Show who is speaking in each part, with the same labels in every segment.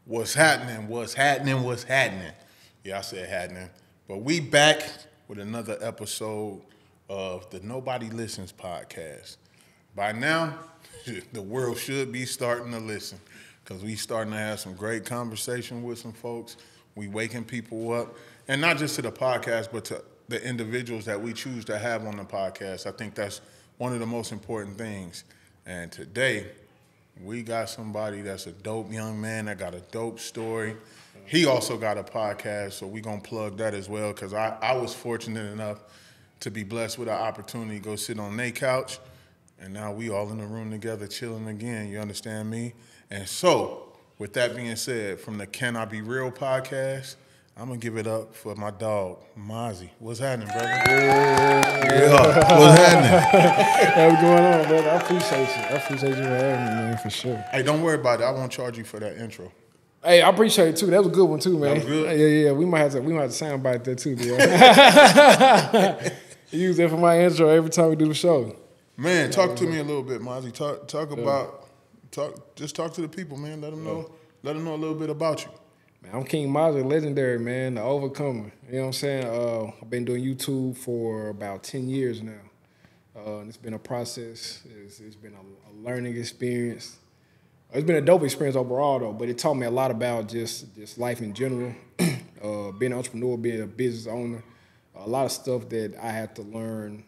Speaker 1: What's happening? What's happening? What's happening? Yeah, I said happening. But we back with another episode of the Nobody Listens podcast. By now, the world should be starting to listen because we starting to have some great conversation with some folks. We waking people up, and not just to the podcast, but to the individuals that we choose to have on the podcast. I think that's one of the most important things. And today, we got somebody that's a dope young man that got a dope story. He also got a podcast, so we're going to plug that as well because I was fortunate enough to be blessed with an opportunity to go sit on their couch, and now we all in the room together chilling again, you understand me? And so, with that being said, from the Can I Be Real podcast, I'm going to give it up for my dog, Mazi. What's happening, brother? Yeah. What's happening?
Speaker 2: What's going on, brother? I appreciate you. I appreciate you for having me, man, for sure.
Speaker 1: Hey, don't worry about it. I won't charge you for that intro.
Speaker 2: Hey, I appreciate it, too. That was a good one, too, man.
Speaker 1: That was good?
Speaker 2: Yeah. We might have to sound bite that, too, man. Use that for my intro every time we do the show.
Speaker 1: Man, talk to me a little bit, Mazi. Talk to the people, man. Let them know a little bit about you.
Speaker 2: Man, I'm King Mazi, legendary, man, the overcomer. You know what I'm saying? I've been doing YouTube for about 10 years now. And it's been a process. It's been a learning experience. It's been a dope experience overall, though, but it taught me a lot about just life in general, being an entrepreneur, being a business owner, a lot of stuff that I had to learn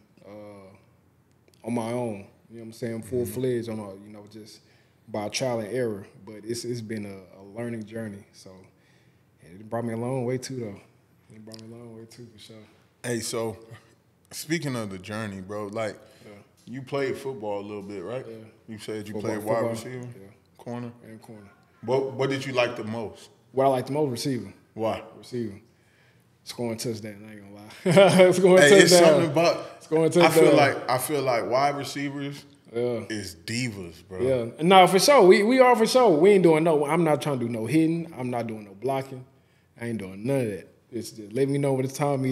Speaker 2: on my own. You know what I'm saying? Full-fledged on, just by trial and error. But it's been a learning journey, so... It brought me a long way, too, though. It brought me a long way, too, for sure.
Speaker 1: Hey, so, speaking of the journey, bro, you played football a little bit, right?
Speaker 2: Yeah.
Speaker 1: You said you played wide receiver?
Speaker 2: Yeah.
Speaker 1: Corner?
Speaker 2: And corner.
Speaker 1: What did you like the most?
Speaker 2: What I like the most? Receiver.
Speaker 1: Why?
Speaker 2: Receiver. Scoring touchdown, I ain't gonna lie. Scoring touchdown.
Speaker 1: It's something about...
Speaker 2: Scoring touchdown.
Speaker 1: I feel like wide receivers is divas, bro.
Speaker 2: Yeah. No, for sure. We are for sure. We ain't doing I'm not trying to do no hitting. I'm not doing no blocking. I ain't doing none of that. It's just let me know when it's time when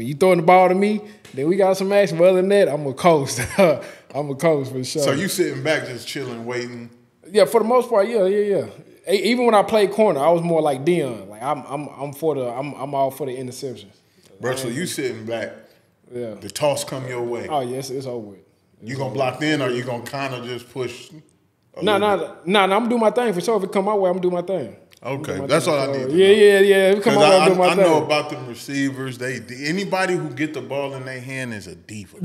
Speaker 2: you throwing the ball to me, then we got some action. But other than that, I'm a coast. I'm a coast for sure.
Speaker 1: So you sitting back just chilling, waiting?
Speaker 2: Yeah, for the most part, yeah. Even when I played corner, I was more like Dion. Like I'm all for the interceptions.
Speaker 1: Bro, so you sitting back.
Speaker 2: Yeah.
Speaker 1: The toss come your way.
Speaker 2: Oh yes, it's over with.
Speaker 1: You gonna block in or you gonna kind of just push?
Speaker 2: No. I'm doing my thing for sure. If it come my way, I'm doing my thing.
Speaker 1: Okay, that's all I need to know.
Speaker 2: Yeah. If it come my way, I'm doing my thing.
Speaker 1: I know about them receivers. Anybody who get the ball in their hand is a diva.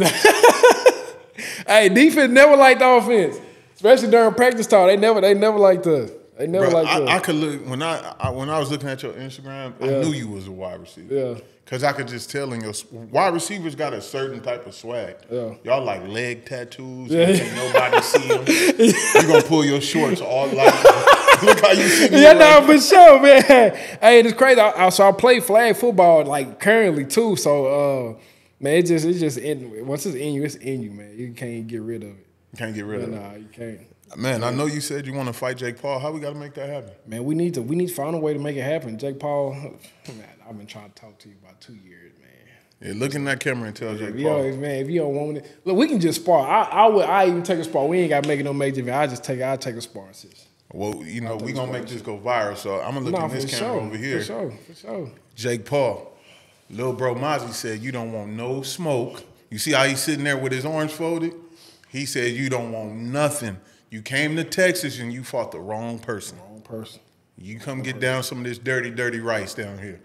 Speaker 2: Hey, defense never liked the offense, especially during practice time. They never liked us. They never liked us.
Speaker 1: I could look when I was looking at your Instagram. I knew you was a wide receiver.
Speaker 2: Yeah.
Speaker 1: Cause I could just tell in your wide receivers got a certain type of swag.
Speaker 2: Yeah.
Speaker 1: Y'all like leg tattoos. Yeah. And nobody see them. You gonna pull your shorts all like. Look how you see me.
Speaker 2: Yeah, no, for sure, man. Hey, it's crazy. So I play flag football like currently too. So man, it's just once it's in you, man. You can't get rid of it.
Speaker 1: You can't get rid of it.
Speaker 2: Nah, you can't.
Speaker 1: Man, I know you said you want to fight Jake Paul. How we got to make that happen?
Speaker 2: Man, we need to find a way to make it happen. Jake Paul, man, I've been trying to talk to you about 2 years, man.
Speaker 1: Yeah, look in that camera and tell Jake Paul.
Speaker 2: Man, if you don't want it, look, we can just spar. I even take a spar. We ain't got to make it no major event. I'll take a spar, sis.
Speaker 1: Well, we gonna make this go viral, so I'm gonna look in this camera over here.
Speaker 2: For sure.
Speaker 1: Jake Paul, little bro Mazi said you don't want no smoke. You see how he's sitting there with his arms folded? He said you don't want nothing. You came to Texas and you fought the wrong person. You come get down some of this dirty rice down here.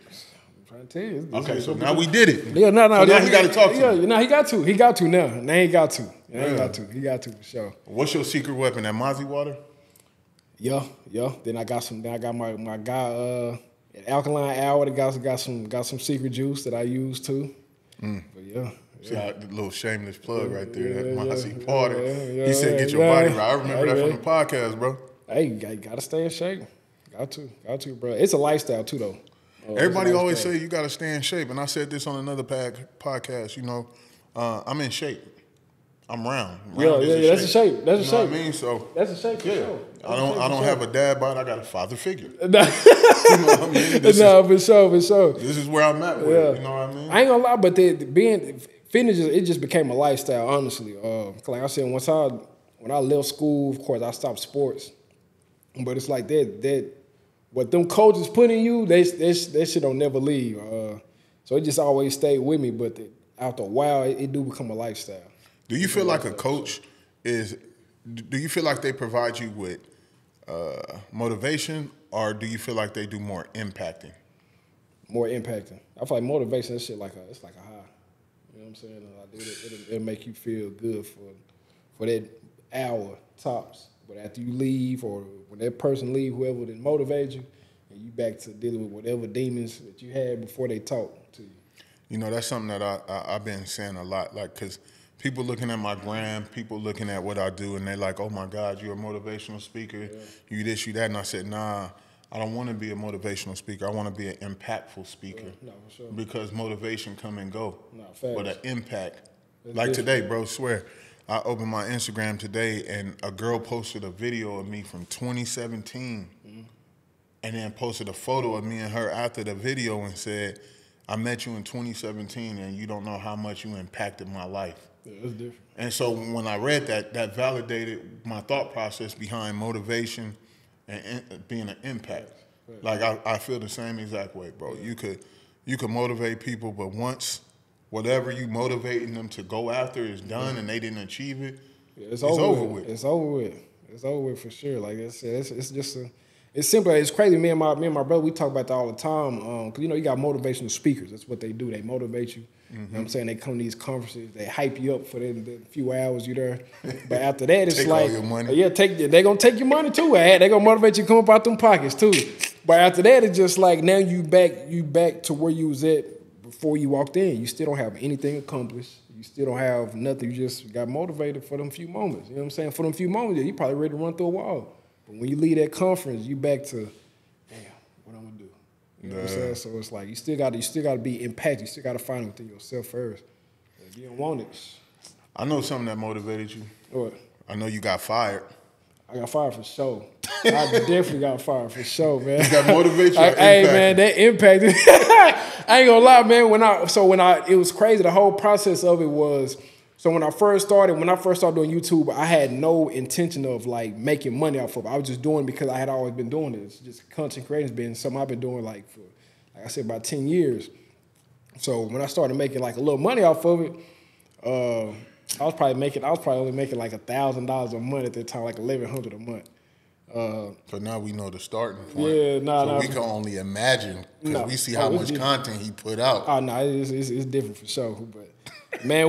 Speaker 2: I'm trying to tell you.
Speaker 1: Okay, so now we did it.
Speaker 2: Yeah, no.
Speaker 1: So now he got to talk to you.
Speaker 2: Yeah, no, he got to. He got to now. Now he got to. He got to for sure.
Speaker 1: What's your secret weapon? That Mazi water?
Speaker 2: Yeah. Then I got my guy Alkaline Hour that got some secret juice that I use too. But yeah.
Speaker 1: See how the little shameless plug right there, that Mazi water. He said get your body right. I remember that from the podcast, bro.
Speaker 2: Hey, you gotta stay in shape. Got to, bro. It's a lifestyle too, though.
Speaker 1: Everybody always say you gotta stay in shape, and I said this on another podcast. I'm in shape. I'm round.
Speaker 2: Yeah, that's a shape. That's a shape.
Speaker 1: What I mean? So
Speaker 2: that's a shape. For sure.
Speaker 1: I don't have a dad bod. I got a father figure. You know what I mean?
Speaker 2: For sure.
Speaker 1: This is where I'm at with it. You know what I mean?
Speaker 2: I ain't gonna lie, but fitness, it just became a lifestyle, honestly. Like I said, when I left school, of course, I stopped sports. But it's like that what them coaches put in you, that shit don't never leave. So it just always stayed with me. But after a while, it do become a lifestyle.
Speaker 1: Do you feel like a coach is? Do you feel like they provide you with motivation, or do you feel like they do more impacting?
Speaker 2: More impacting. I feel like motivation. That shit it's like a high. You know what I'm saying? Like it'll make you feel good for that hour tops. But after you leave, or when that person leave, whoever that motivates you, and you back to dealing with whatever demons that you had before they talk to you. You
Speaker 1: know, that's something that I've been saying a lot, like, because people looking at my gram, people looking at what I do, and they're like, oh my God, you're a motivational speaker, you this, you that. And I said, nah, I don't want to be a motivational speaker. I want to be an impactful speaker. No, for sure. Because motivation come and go. No, but an impact. That's like different. Today, bro, swear. I opened my Instagram today, and a girl posted a video of me from 2017, and then posted a photo of me and her after the video and said, I met you in 2017, and you don't know how much you impacted my life. Yeah, that's different. And so when I read that, that validated my thought process behind motivation and being an impact. Right. Like, I feel the same exact way, bro. Yeah. You could motivate people, but once whatever you motivating them to go after is done and they didn't achieve it, it's over with. It's over with. It's over with for sure. Like I said, it's just it's simple. It's crazy. Me and my brother, we talk about that all the time. Cause you got motivational speakers. That's what they do. They motivate you. You know what I'm saying? They come to these conferences. They hype you up for the few hours you there. But after that, it's like, all your money. Yeah, they're gonna take your money too. They're gonna motivate you to come up out them pockets too. But after that, it's just like now you back to where you was at before you walked in. You still don't have anything accomplished. You still don't have nothing. You just got motivated for them few moments. You know what I'm saying? For them few moments, you probably ready to run through a wall. But when you leave that conference, you back to, damn, what I'm gonna do? You know what I'm saying? So it's like you still got to be impacted. You still got to find it within yourself first. If you don't want it. I know something that motivated you. What? I know you got fired. I got fired for sure. I definitely got fired for sure, man. You got motivation. Hey, man, that impacted. I ain't gonna lie, man. It was crazy. The whole process of it was. So when I first started doing YouTube, I had no intention of like making money off of it. I was just doing it because I had always been doing it. It's just content creating has been something I've been doing like for, like I said, about 10 years. So when I started making like a little money off of it, I was probably only making like $1,000 a month at that time, like $1,100 a month. So now we know the starting point. Yeah, we can only imagine because we see how much content he put out. Oh no, it's different for sure. But man,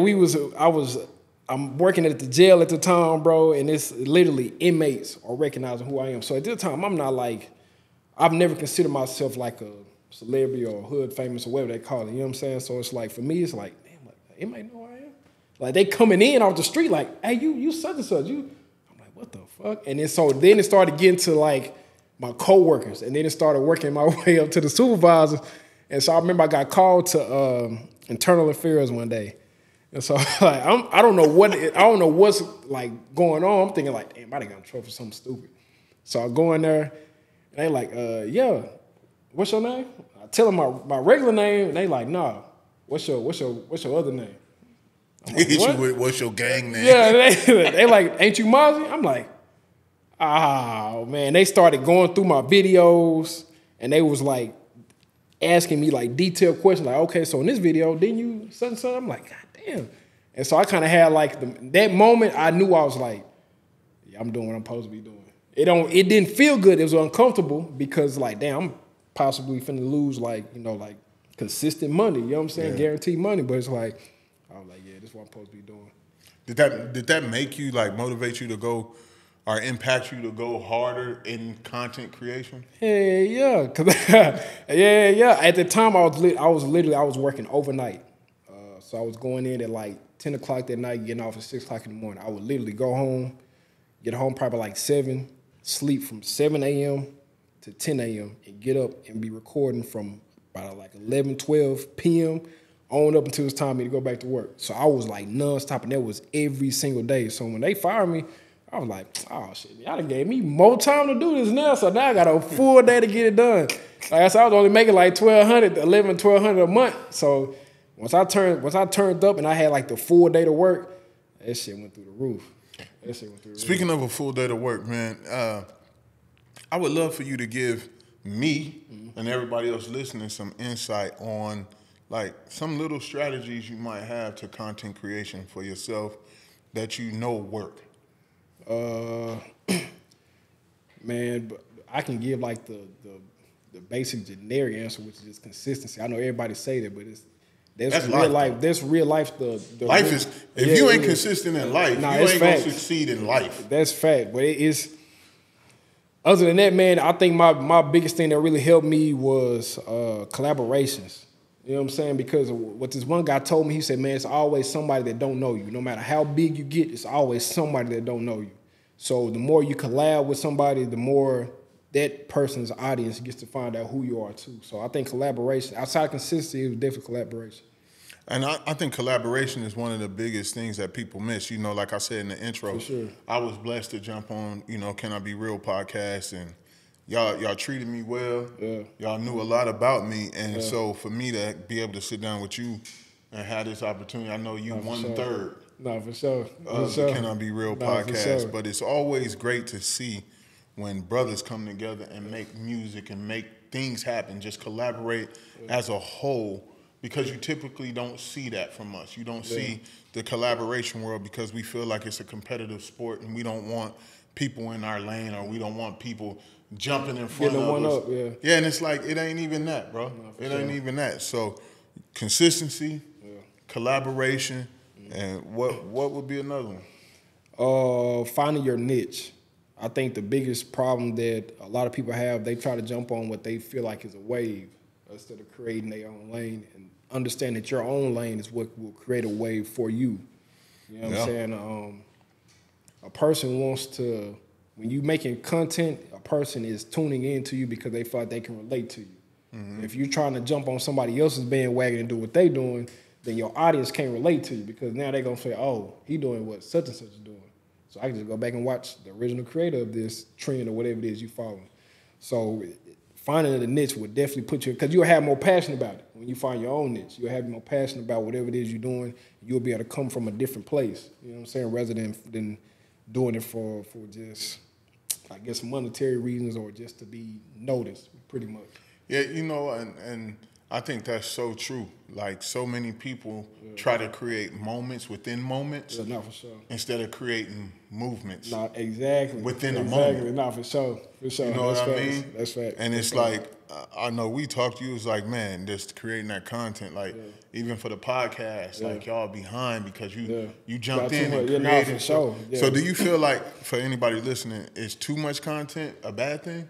Speaker 1: I'm working at the jail at the time, bro, and it's literally inmates are recognizing who I am. So at this time, I'm not like, I've never considered myself like a celebrity or hood famous or whatever they call it. You know what I'm saying? So it's like for me, it's like, damn, like the inmate know who I am. Like they coming in off the street, like, hey, you such and such, you. What the fuck? And then it started getting to like my coworkers, and then it started working my way up to the supervisors. And so I remember I got called to internal affairs one day, and so like I don't know what's like going on. I'm thinking like, damn, I done got in trouble for something stupid. So I go in there, and they like, yeah, what's your name? I tell them my regular name, and they like, nah, what's your other name? Like, hit you with what's your gang name? Yeah, they like, ain't you Mazi? I'm like, oh man. They started going through my videos and they was like asking me like detailed questions, like, okay, so in this video, didn't you such and such? I'm like, God damn. And so I kind of had like that moment. I knew I was like, yeah, I'm doing what I'm supposed to be doing. It didn't feel good. It was uncomfortable because like, damn, I'm possibly finna lose like consistent money. You know what I'm saying? Yeah. Guaranteed money. But it's like, I was like, yeah, this is what I'm supposed to be doing. Did that make you like motivate you to go or impact you to go harder in content creation? Yeah. Yeah. At the time, I was working overnight. So I was going in at like 10 o'clock that night, getting off at 6 o'clock in the morning. I would literally go home, get home probably like 7, sleep from 7 a.m. to 10 a.m. and get up and be recording from about like 11, 12 p.m. on up until it's time for me to go back to work. So I was like nonstop, and that was every single day. So when they fired me, I was like, oh shit, y'all done gave me more time to do this now. So now I got a full day to get it done. Like I said, I was only making like $1,200 a month. So once I turned up and I had like the full day to work, that shit went through the roof. Speaking of a full day to work, man, I would love for you to give me and everybody else listening some insight on like some little strategies you might have to content creation for yourself that you know work?
Speaker 2: Man, but I can give like the basic generic answer, which is just consistency. I know everybody say that, but that's real life. That's real life. The
Speaker 1: life
Speaker 2: real,
Speaker 1: is if you ain't consistent in life, you ain't
Speaker 2: facts.
Speaker 1: gonna succeed in life.
Speaker 2: That's fact. But it is. Other than that, man, I think my biggest thing that really helped me was collaborations. You know what I'm saying? Because what this one guy told me, he said, man, it's always somebody that don't know you. No matter how big you get, it's always somebody that don't know you. So the more you collab with somebody, the more that person's audience gets to find out who you are too. So I think collaboration, outside of consistency, it was definitely collaboration.
Speaker 1: And I think collaboration is one of the biggest things that people miss. You know, like I said in the intro,
Speaker 2: For sure.
Speaker 1: I was blessed to jump on, you know, Can I Be Real podcast, and y'all treated me well. Yeah. Y'all knew a lot about me. And so for me to be able to sit down with you and have this opportunity, I know you one-third
Speaker 2: for sure.
Speaker 1: of the Can I Be Real podcast. Sure. But it's always great to see when brothers come together and make music and make things happen, just collaborate as a whole, because you typically don't see that from us. You don't see the collaboration world because we feel like it's a competitive sport and we don't want people in our lane, or we don't want people jumping in front of us. Yeah, and it's like, it ain't even that, bro. It ain't even that. So consistency, collaboration, and what would be another one?
Speaker 2: Finding your niche. I think the biggest problem that a lot of people have, they try to jump on what they feel like is a wave instead of creating their own lane, and understand that your own lane is what will create a wave for you. You know what I'm saying? A person wants to, when you making content, a person is tuning into you because they feel like they can relate to you. Mm-hmm. If you're trying to jump on somebody else's bandwagon and do what they doing, then your audience can't relate to you, because now they're going to say, oh, he doing what such and such is doing. So I can just go back and watch the original creator of this trend or whatever it is you following. So finding the niche would definitely put you, because you'll have more passion about it. When you find your own niche, you'll have more passion about whatever it is you're doing. You'll be able to come from a different place, you know what I'm saying, rather than doing it for just, I guess, monetary reasons or just to be noticed, pretty much.
Speaker 1: Yeah, you know, and I think that's so true. Like, so many people try to create moments within moments,
Speaker 2: not for sure,
Speaker 1: instead of creating movements.
Speaker 2: Not exactly
Speaker 1: within a moment.
Speaker 2: Not for sure. For sure.
Speaker 1: You know what I mean?
Speaker 2: That's fact.
Speaker 1: And it's like, I know we talked to you. It's like, man, just creating that content. Like, even for the podcast, like, y'all behind because you jumped in and created.
Speaker 2: For sure.
Speaker 1: So do you feel like, for anybody listening, is too much content a bad thing?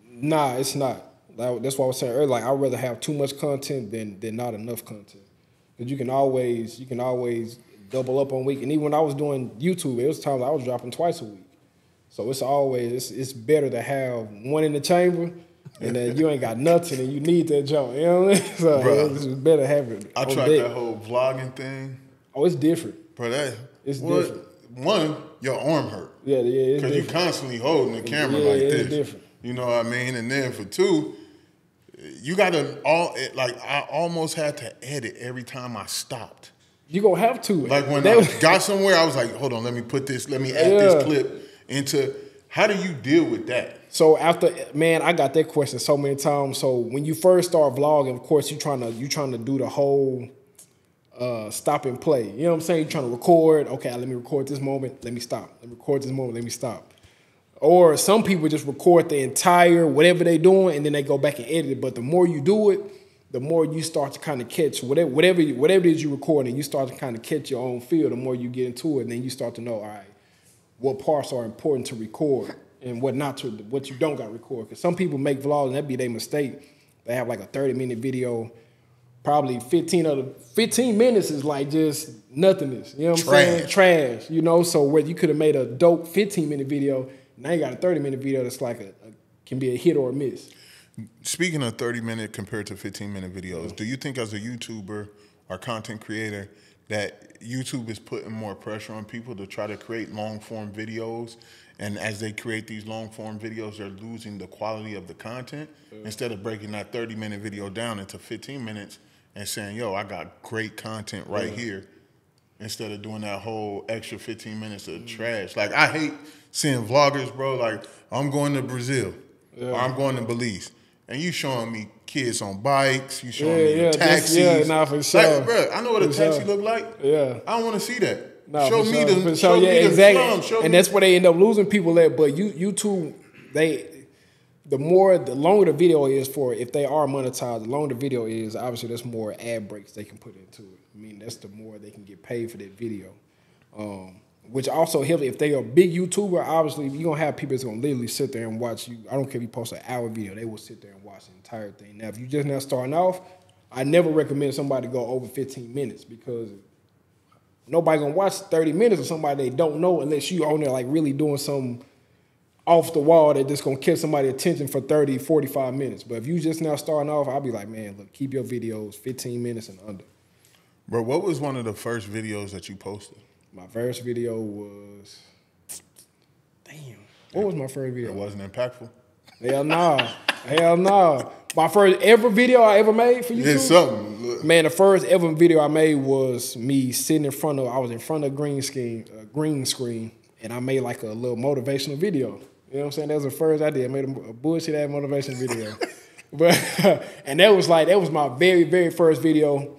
Speaker 2: Nah, it's not. That's what I was saying earlier. Like, I'd rather have too much content than not enough content, because you can always double up on week. And even when I was doing YouTube, it was times I was dropping twice a week. So it's better to have one in the chamber, and then you ain't got nothing and you need that jump. You know what I mean? So it's better having.
Speaker 1: I tried that whole vlogging thing.
Speaker 2: Oh, it's different.
Speaker 1: Bro,
Speaker 2: it's different.
Speaker 1: One, your arm hurt.
Speaker 2: Yeah,
Speaker 1: because you constantly holding the camera like this. It's different. You know what I mean? And then for two, you gotta I almost had to edit every time I stopped.
Speaker 2: You gonna have to.
Speaker 1: Like, when I got somewhere, I was like, hold on, let me add this clip into. How do you deal with that?
Speaker 2: So after, man, I got that question so many times. So when you first start vlogging, of course, you trying to do the whole stop and play. You know what I'm saying? You're trying to record. Okay, let me record this moment. Let me stop. Let me record this moment. Let me stop. Or some people just record the entire whatever they're doing and then they go back and edit it. But the more you do it, the more you start to kind of catch whatever it is you record, and you start to kind of catch your own feel. The more you get into it, and then you start to know, all right, what parts are important to record and what you don't got to record. Because some people make vlogs and that be their mistake. They have like a 30-minute video. Probably 15 minutes is like just nothingness. You know what I'm saying? Trash. You know, so where you could have made a dope 15-minute video, now you got a 30-minute video that's like can be a hit or a miss.
Speaker 1: Speaking of 30-minute compared to 15-minute videos, do you think as a YouTuber or content creator that YouTube is putting more pressure on people to try to create long-form videos, and as they create these long-form videos, they're losing the quality of the content instead of breaking that 30-minute video down into 15 minutes and saying, yo, I got great content right here, instead of doing that whole extra 15 minutes of trash. Like, I hate seeing vloggers, bro, like, I'm going to Brazil. or I'm going to Belize, and you showing me kids on bikes, you showing me taxis.
Speaker 2: For sure.
Speaker 1: Like, bro, I know what a taxi look like.
Speaker 2: Yeah.
Speaker 1: I don't want to see that.
Speaker 2: Nah,
Speaker 1: show me the
Speaker 2: show me exactly.
Speaker 1: the slums.
Speaker 2: And that's where they end up losing people at. But YouTube, the longer the video is for, if they are monetized, the longer the video is, obviously there's more ad breaks they can put into it. I mean, that's the more they can get paid for that video. Which also helps if they are a big YouTuber. Obviously, you're gonna have people that's gonna literally sit there and watch you. I don't care if you post an hour video, they will sit there and watch the entire thing. Now, if you just now starting off, I never recommend somebody go over 15 minutes because nobody gonna watch 30 minutes of somebody they don't know unless you on there like really doing something off the wall that just gonna catch somebody's attention for 30, 45 minutes. But if you just now starting off, I'll be like, man, look, keep your videos 15 minutes and under.
Speaker 1: Bro, what was one of the first videos that you posted?
Speaker 2: My first video was, what was my first video?
Speaker 1: It wasn't impactful?
Speaker 2: Hell no. Hell no. My first ever video I ever made for YouTube?
Speaker 1: It's something.
Speaker 2: Man, the first ever video I made was me sitting I was in front of a green screen, and I made like a little motivational video. You know what I'm saying? That was the first I did. I made a bullshit-ass motivation video. And that was my very, very first video.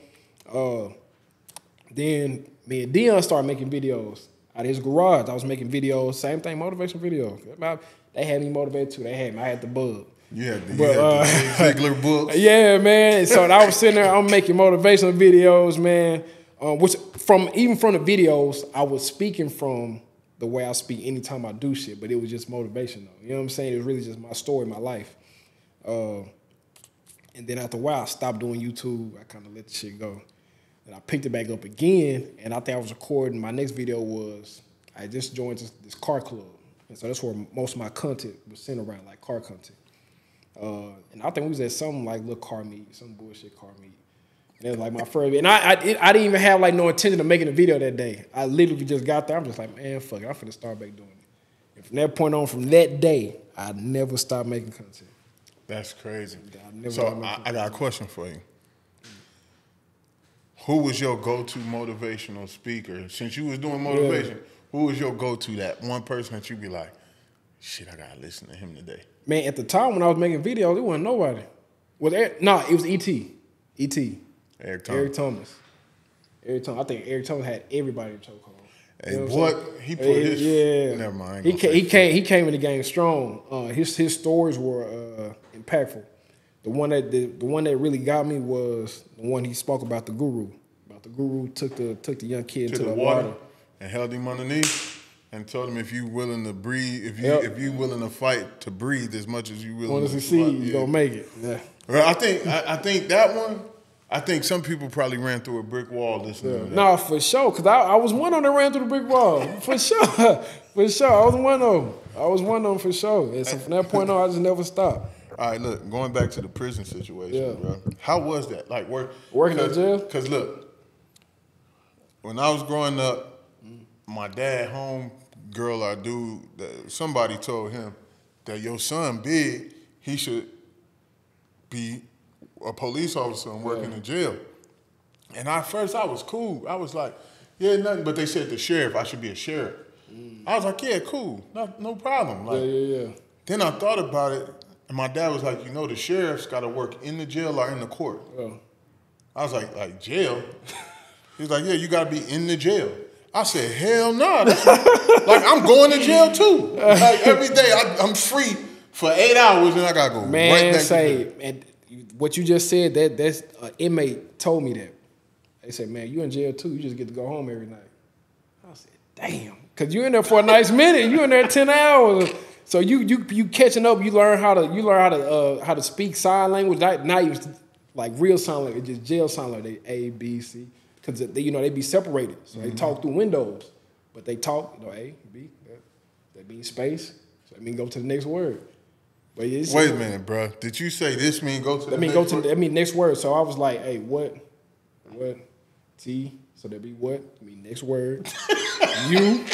Speaker 2: Then me and Dion started making videos out of his garage. I was making videos, same thing, motivation videos. They had me motivated too. I had the bug.
Speaker 1: You had the Ziegler books.
Speaker 2: Yeah, man. So I was sitting there, I'm making motivational videos, man. Even from the videos, I was speaking from the way I speak anytime I do shit, but it was just motivation though. You know what I'm saying? It was really just my story, my life. And then after a while, I stopped doing YouTube. I kind of let the shit go. And I picked it back up again, and I think I was recording. My next video was, I just joined this car club. And so that's where most of my content was centered around, like car content. And I think we was at some like little car meet, some bullshit car meet. And it was like my first video. And I didn't even have like no intention of making a video that day. I literally just got there. I'm just like, man, fuck it. I'm finna start back doing it. And from that point on, from that day, I never stopped making content.
Speaker 1: That's crazy.
Speaker 2: So
Speaker 1: I got a question for you. Who was your go-to motivational speaker? Since you was doing motivation, who was your go-to, that one person that you be like, shit, I gotta listen to him today?
Speaker 2: Man, at the time when I was making videos, it wasn't nobody. It was E.T. E.T.
Speaker 1: Eric
Speaker 2: Thomas. I think Eric Thomas had everybody in chokehold.
Speaker 1: Hey, what? He put his... Never mind.
Speaker 2: He came in the game strong. His stories were impactful. The one that really got me was the one he spoke about the guru. About the guru took the young kid into the water
Speaker 1: and held him underneath and told him, if you willing to breathe, if you willing to fight to breathe as much as you willing to
Speaker 2: succeed, you gonna make it. Yeah.
Speaker 1: Well, I think that one. I think some people probably ran through a brick wall listening to that.
Speaker 2: No, for sure, because I was one of them that ran through the brick wall. For sure. For sure. I was one of them for sure. And so from that point on, I just never stopped.
Speaker 1: All right, look, going back to the prison situation, bro. How was that? Like
Speaker 2: working in jail?
Speaker 1: Because look, when I was growing up, my dad, home girl, our dude, somebody told him that your son big, he should be a police officer and work in the jail. And at first I was cool. I was like, yeah, nothing. But they said the sheriff, I should be a sheriff. I was like, yeah, cool, no problem. Like, Then I thought about it, and my dad was like, you know, the sheriff's got to work in the jail or in the court. I was like jail? He was like, yeah, you got to be in the jail. I said, hell no. Like, I'm going to jail too. Like, every day I'm free for 8 hours, and I got to go right back to jail.
Speaker 2: And what you just said, that's an inmate told me that. They said, man, you in jail too. You just get to go home every night. I said, damn. Because you're in there for a nice minute. You're in there 10 hours. So you catching up. You learn how to speak sign language. Not even like real sign language, just jail sign language. They A, B, C. Because they be separated. So they talk through windows. But they talk, A, B. That means space. So that means go to the next word.
Speaker 1: Wait a minute, bro. Did you say this mean go to the next word?
Speaker 2: That mean next word. So I was like, hey, what? T. So that be what? I mean next word. You.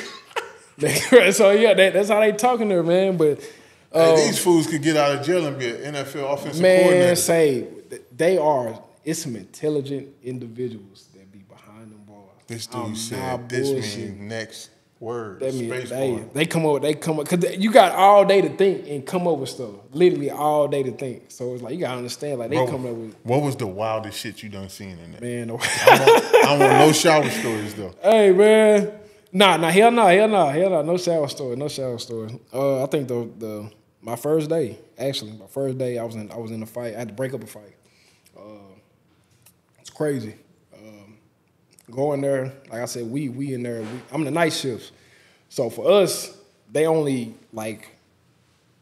Speaker 2: So yeah, that's how they talking there, man. But
Speaker 1: these fools could get out of jail and be an NFL offensive coordinator. It's some intelligent individuals that be behind them bars. This dude said this mean next Word.
Speaker 2: That means
Speaker 1: Space bar.
Speaker 2: they come up, because you got all day to think and come up with stuff. Literally all day to think. So it's like, you got to understand, like, they come up with.
Speaker 1: What was the wildest shit you done seen in there?
Speaker 2: Man,
Speaker 1: I want no shower stories, though.
Speaker 2: Hey, man. Nah, hell no. No shower story. I think my first day, I was in a fight. I had to break up a fight. It's crazy. Going there, like I said, we in there. I'm in the night shifts, so for us, they only like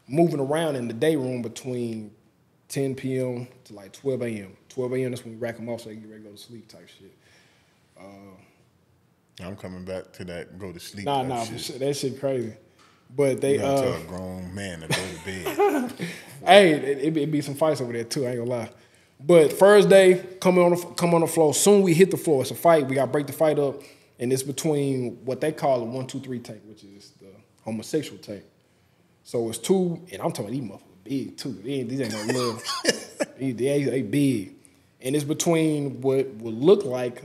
Speaker 2: moving around in the day room between 10 p.m. to like 12 a.m. 12 a.m. That's when we rack them off so they get ready to go to sleep type shit.
Speaker 1: I'm coming back to that go to sleep.
Speaker 2: Nah, shit. That shit crazy. But they
Speaker 1: tell a grown man to go to bed.
Speaker 2: Hey, it be some fights over there too. I ain't gonna lie. But first day, come on the floor. Soon we hit the floor. It's a fight. We got to break the fight up, and it's between what they call a 1, 2, 3 tank, which is the homosexual tank. So it's two, and I'm talking these motherfuckers big too. These ain't no little. they big, and it's between what would look like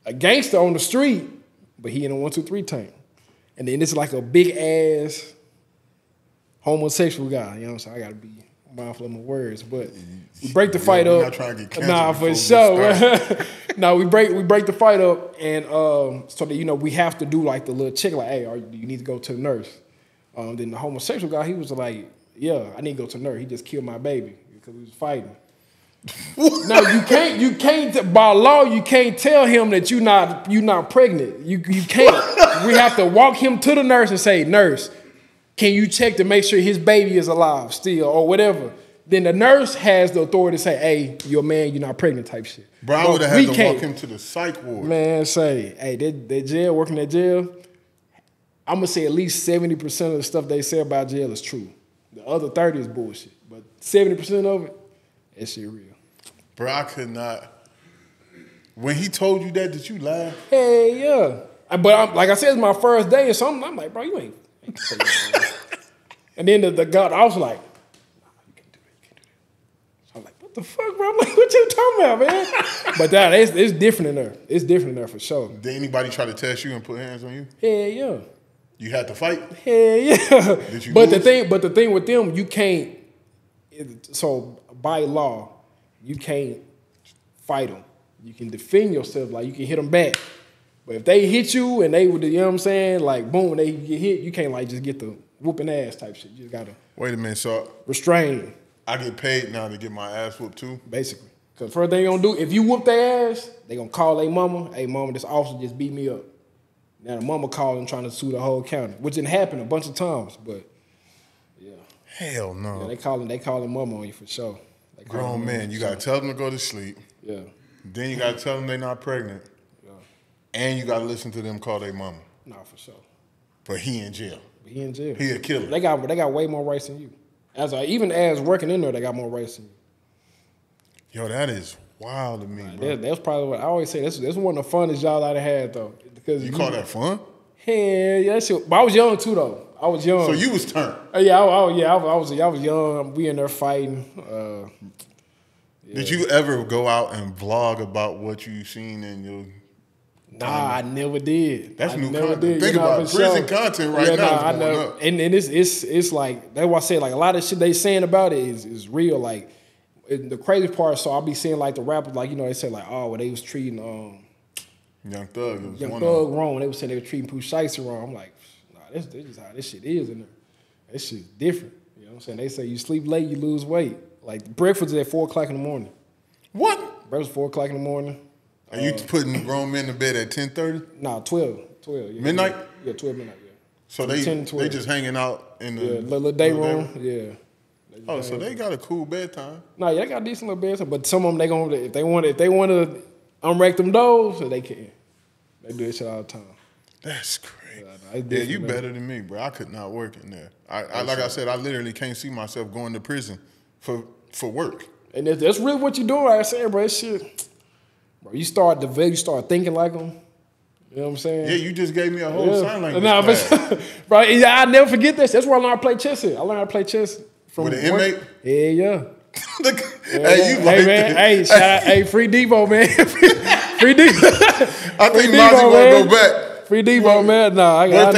Speaker 2: a gangster on the street, but he in a 1, 2, 3 tank, and then it's like a big ass homosexual guy. You know what I'm saying? I gotta be mindful of my words, but we break the fight up.
Speaker 1: Not trying to get canceled.
Speaker 2: Nah, for sure. No, we break the fight up, and so that we have to do like the little check, like, hey, do you need to go to the nurse? Then the homosexual guy, he was like, yeah, I need to go to the nurse. He just killed my baby because we was fighting. Now you can't by law you can't tell him that you're not pregnant. You can't. We have to walk him to the nurse and say, nurse, can you check to make sure his baby is alive still or whatever? Then the nurse has the authority to say, hey, you're a man, you're not pregnant type shit.
Speaker 1: Bro, I would have had to walk him to the psych ward.
Speaker 2: Man, say, hey, that jail, working at jail, I'm going to say at least 70% of the stuff they say about jail is true. The other 30 is bullshit. But 70% of it, that shit real.
Speaker 1: Bro, I could not. When he told you that, did you laugh?
Speaker 2: Hey, yeah. But like I said, it's my first day or something. I'm like, bro, you ain't. And then the guy, I was like, nah, you can't do that. So I'm like, what the fuck, bro? I'm like, what you talking about, man? But it's different in there. It's different in there for sure.
Speaker 1: Did anybody try to test you and put hands on you?
Speaker 2: Hell yeah.
Speaker 1: You had to fight?
Speaker 2: Hell yeah.
Speaker 1: Did you
Speaker 2: but
Speaker 1: lose?
Speaker 2: the thing with them, you can't. So by law, you can't fight them. You can defend yourself, like you can hit them back. But if they hit you and they would, you know what I'm saying, like boom, they get hit, you can't like just get the whooping ass type shit. You just gotta
Speaker 1: wait a minute, so
Speaker 2: restrain.
Speaker 1: I get paid now to get my ass whooped too?
Speaker 2: Basically. Because first thing they gonna do, if you whoop their ass, they gonna call their mama, hey mama, this officer just beat me up. Now the mama calling trying to sue the whole county, which didn't happen a bunch of times, but yeah.
Speaker 1: Hell no.
Speaker 2: Yeah, they calling mama on you for sure.
Speaker 1: Grown man, you gotta tell them to go to sleep.
Speaker 2: Yeah.
Speaker 1: Then you gotta tell them they're not pregnant.
Speaker 2: Yeah.
Speaker 1: And you gotta listen to them call their mama.
Speaker 2: Nah, for sure.
Speaker 1: But he in jail.
Speaker 2: He in jail.
Speaker 1: He a killer.
Speaker 2: They got way more rights than you. Even as working in there, they got more rights than you.
Speaker 1: Yo, that is wild to me, bro.
Speaker 2: That's probably what I always say. That's one of the funnest jobs I've had though. Because
Speaker 1: you call that fun?
Speaker 2: Hell yeah, that shit. But I was young too though. I was young.
Speaker 1: So you was turned.
Speaker 2: Yeah, I was young. We in there fighting. Yeah.
Speaker 1: Did you ever go out and vlog about what you seen in your?
Speaker 2: Nah, I never did.
Speaker 1: That's new content. Think about prison content right now.
Speaker 2: I know. And it's like that's why I say like a lot of shit they saying about it is real. Like the crazy part. So I'll be seeing like the rappers like they say like well they was treating
Speaker 1: Young Thug.
Speaker 2: Young Thug wrong. They were saying they were treating Pooh Shiesty wrong. I'm like, nah, this is how this shit is in there. This shit's different. You know what I'm saying? They say you sleep late, you lose weight. Like breakfast is at 4 o'clock in the morning.
Speaker 1: What?
Speaker 2: Breakfast 4 o'clock in the morning.
Speaker 1: Are you putting grown men to bed at 10:30?
Speaker 2: Nah, 12. Yeah,
Speaker 1: midnight?
Speaker 2: Yeah, 12 midnight, yeah.
Speaker 1: So they just hanging out in the
Speaker 2: little day room. Yeah.
Speaker 1: Oh, so they got a cool bedtime.
Speaker 2: Nah, yeah, they got a decent little bedtime. But some of them if they want to unrack them doors, so they can. They do that shit all the time.
Speaker 1: That's crazy. Yeah, you better than me, bro. I could not work in there. I said, I literally can't see myself going to prison for work. And
Speaker 2: that's really what you doing. Like I said, bro, that shit. Bro, you start thinking like them. You know what I'm saying?
Speaker 1: Yeah, you just gave me a whole sign language
Speaker 2: class. Bro, I'll never forget this. That's where I learned how to play chess at. I learned how to play chess from
Speaker 1: with an inmate?
Speaker 2: Yeah.
Speaker 1: Hey, you like
Speaker 2: man.
Speaker 1: this.
Speaker 2: Hey, shout out, free Devo, man. Free Devo.
Speaker 1: I think Mazi want to go back.
Speaker 2: Free Debo, man. Nah,
Speaker 1: what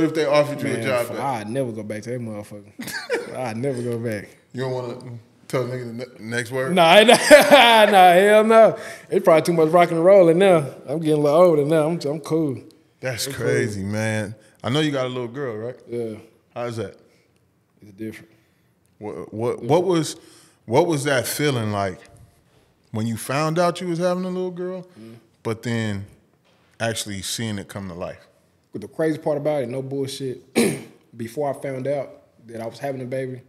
Speaker 1: if they offered you a job back?
Speaker 2: I'd never go back to that motherfucker. I'd never go back.
Speaker 1: You don't want to tell a nigga the next word?
Speaker 2: Nah, hell no. It's probably too much rock and roll in now. I'm getting a little older now. I'm cool.
Speaker 1: That's crazy, man. I know you got a little girl, right?
Speaker 2: Yeah.
Speaker 1: How's that?
Speaker 2: It's different.
Speaker 1: What was that feeling like when you found out you was having a little girl, but then actually seeing it come to life?
Speaker 2: But the crazy part about it, no bullshit, before I found out that I was having a baby,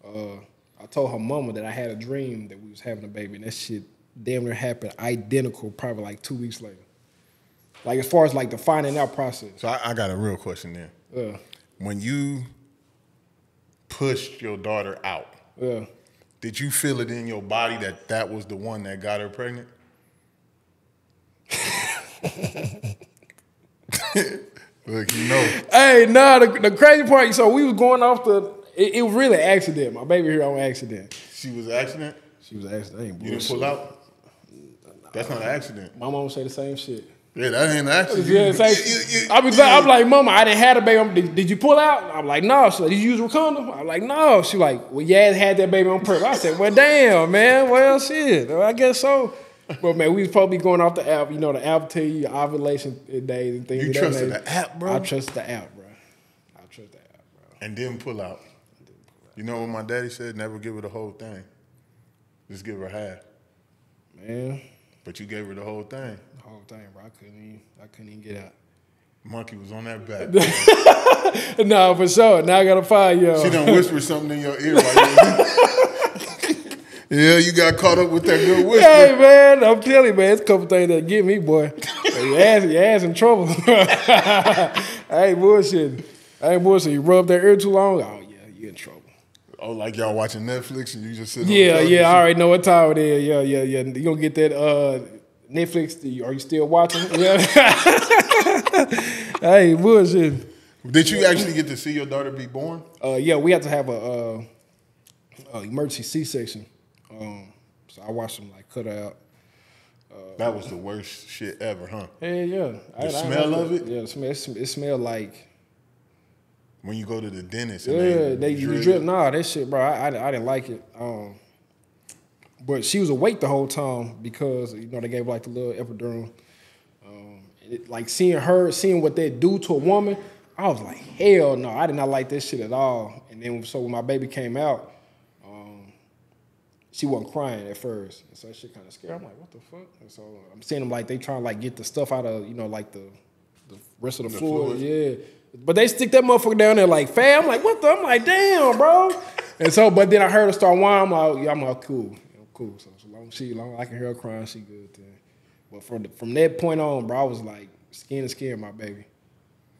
Speaker 2: I told her mama that I had a dream that we was having a baby, and that shit damn near happened identical probably like 2 weeks later. Like as far as like the finding out process.
Speaker 1: So I got a real question there. When you pushed your daughter out, did you feel it in your body that was the one that got her pregnant? Look, you know.
Speaker 2: Hey, nah, the crazy part, so we was going off it was really an accident. My baby here on accident.
Speaker 1: She was an accident?
Speaker 2: She was an accident.
Speaker 1: You didn't pull out? That's not an accident.
Speaker 2: My mom say the same shit.
Speaker 1: Yeah, that ain't an accident.
Speaker 2: I'm like, Mama, I didn't have a baby. Did you pull out? I'm like, no. She's like, did you use a condom? I'm like, no. She's like, well, yeah, had that baby on purpose. I said, well, damn, man. Well, shit. I guess so. But, man, we was probably going off the app. You know, the app tell you your ovulation days and things.
Speaker 1: You trusted the app, bro?
Speaker 2: I trust the app, bro. I trust the app, bro.
Speaker 1: And didn't pull out. You know what my daddy said? Never give her the whole thing. Just give her half.
Speaker 2: Man.
Speaker 1: But you gave her the whole thing.
Speaker 2: The whole thing, bro. I couldn't even get out.
Speaker 1: Monkey was on that back.
Speaker 2: No, for sure. Now I gotta find you.
Speaker 1: She done whispered something in your ear. Yeah, you got caught up with that good whisper.
Speaker 2: Hey, man, I'm telling you, man, it's a couple things that get me, boy. Your ass in trouble. I ain't bullshitting. You rub that ear too long, oh, yeah, you in trouble.
Speaker 1: Oh, like y'all watching Netflix and you just sitting
Speaker 2: on the I already know what time it is. Yeah. You gonna get that Netflix, are you still watching? Yeah. I ain't bullshitting.
Speaker 1: Did you actually get to see your daughter be born?
Speaker 2: Yeah, we had to have a emergency C-section. So I watched them like cut her out.
Speaker 1: That was the worst shit ever, huh?
Speaker 2: Yeah.
Speaker 1: The smell of it?
Speaker 2: Yeah, it smelled like
Speaker 1: when you go to the dentist.
Speaker 2: And they drip. Nah, that shit, bro. I didn't like it. But she was awake the whole time because they gave her like the little epidural. Like seeing what they do to a woman, I was like, hell no, I did not like this shit at all. And then so when my baby came out, she wasn't crying at first. And so that shit kind of scared. I'm like, what the fuck? And so I'm seeing them like they trying to like get the stuff out of, like the rest of the fluid. Yeah. But they stick that motherfucker down there like, fam. I'm like, what the? I'm like, damn, bro. And so, but then I heard her start whining. I'm like, yeah, I'm like, cool. Cool. So long as I can hear her crying, she good then. But from that point on, bro, I was like skin to skin, my baby.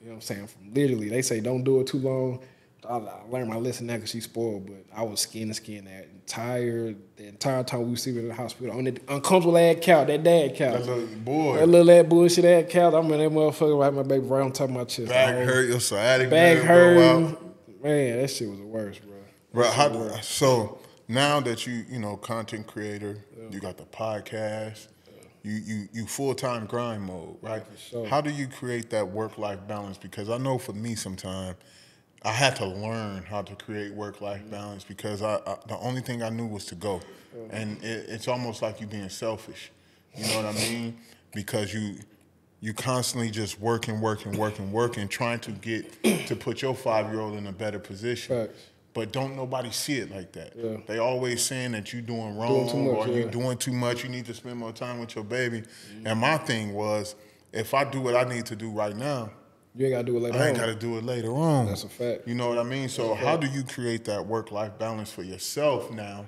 Speaker 2: You know what I'm saying? From literally, they say don't do it too long. I learned my lesson now because she's spoiled, but I was skin to skin the entire time we was in the hospital on that uncomfortable ass couch, that dad couch.
Speaker 1: That little boy.
Speaker 2: That little ass bullshit ass couch. I'm in that motherfucker right my baby right on top of my chest.
Speaker 1: Back hurt, your sciatic
Speaker 2: back hurt. Man, that shit was the worst, bro.
Speaker 1: Bro, so now that you content creator, you got the podcast, you full-time grind mode, right? Sure. How do you create that work-life balance? Because I know for me sometimes, I had to learn how to create work-life balance because the only thing I knew was to go. And it's almost like you being selfish. You know what I mean? Because you constantly just working, trying to get to put your 5-year-old in a better position. Facts. But don't nobody see it like that. Yeah. They always saying that you doing wrong you doing too much. You need to spend more time with your baby. Mm-hmm. And my thing was, if I do what I need to do right now,
Speaker 2: you ain't got to do it later on.
Speaker 1: I ain't got to do it later on.
Speaker 2: That's a fact.
Speaker 1: You know what I mean? So how do you create that work-life balance for yourself now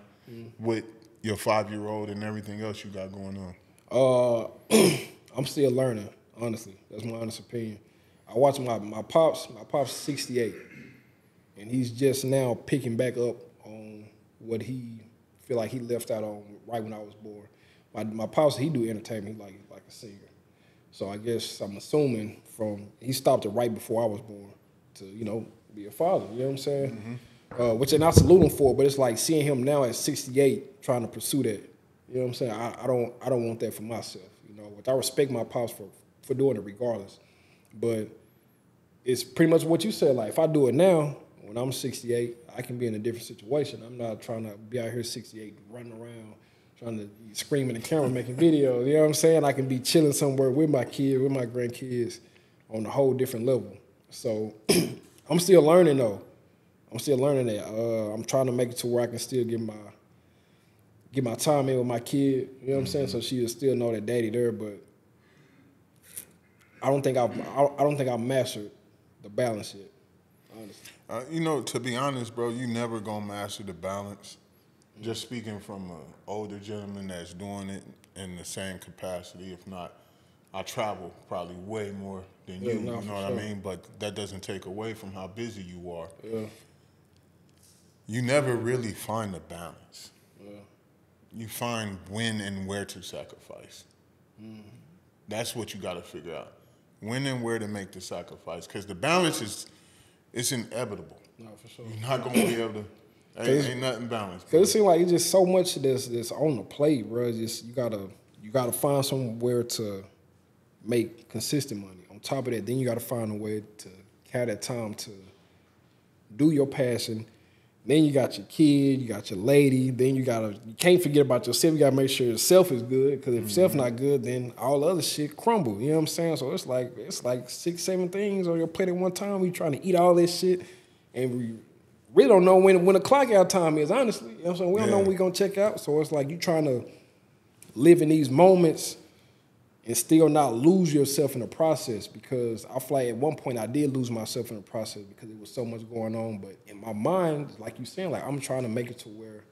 Speaker 1: with your 5-year-old and everything else you got going
Speaker 2: on? I'm still learning, honestly. That's my honest opinion. I watch my pops. My pops 68. And he's just now picking back up on what he feel like he left out on right when I was born. My pops, he do entertainment. He like a singer. So I guess I'm assuming he stopped it right before I was born to, be a father. You know what I'm saying? Mm-hmm. Which and I salute him for, but it's like seeing him now at 68 trying to pursue that. You know what I'm saying? I don't want that for myself. Which I respect my pops for doing it regardless. But it's pretty much what you said. Like, if I do it now, when I'm 68, I can be in a different situation. I'm not trying to be out here 68, running around, trying to scream in the camera, making videos. You know what I'm saying? I can be chilling somewhere with my kid, with my grandkids on a whole different level. So I'm still learning, though. I'm still learning that. I'm trying to make it to where I can still get my time in with my kid. You know what I'm saying? So she'll still know that daddy there, but I don't think I've mastered the balance yet, honestly.
Speaker 1: You know, to be honest, bro, you never gonna master the balance. Just speaking from an older gentleman that's doing it in the same capacity, if not, I travel probably way more than you. You know what I mean? But that doesn't take away from how busy you are.
Speaker 2: Yeah.
Speaker 1: You never really find a balance. Yeah. You find when and where to sacrifice. That's what you got to figure out. When and where to make the sacrifice, because the balance it's inevitable.
Speaker 2: No, for sure.
Speaker 1: You're not gonna be able to. Ain't nothing balanced.
Speaker 2: Because it seems like it's just so much that's on the plate, bro. It's just you gotta find somewhere to make consistent money. On top of that, then you gotta find a way to have that time to do your passion. Then you got your kid, you got your lady. Then you can't forget about yourself. You gotta make sure yourself is good. Because if self not good, then all the other shit crumble. You know what I'm saying? So it's like 6-7 things on your plate at one time. We trying to eat all this shit, and we really don't know when the clock out time is. Honestly, you know what I'm saying? We don't know when we gonna check out. So it's like you trying to live in these moments and still not lose yourself in the process, because I feel like at one point I did lose myself in the process because there was so much going on. But in my mind, like you saying, like I'm trying to make it to where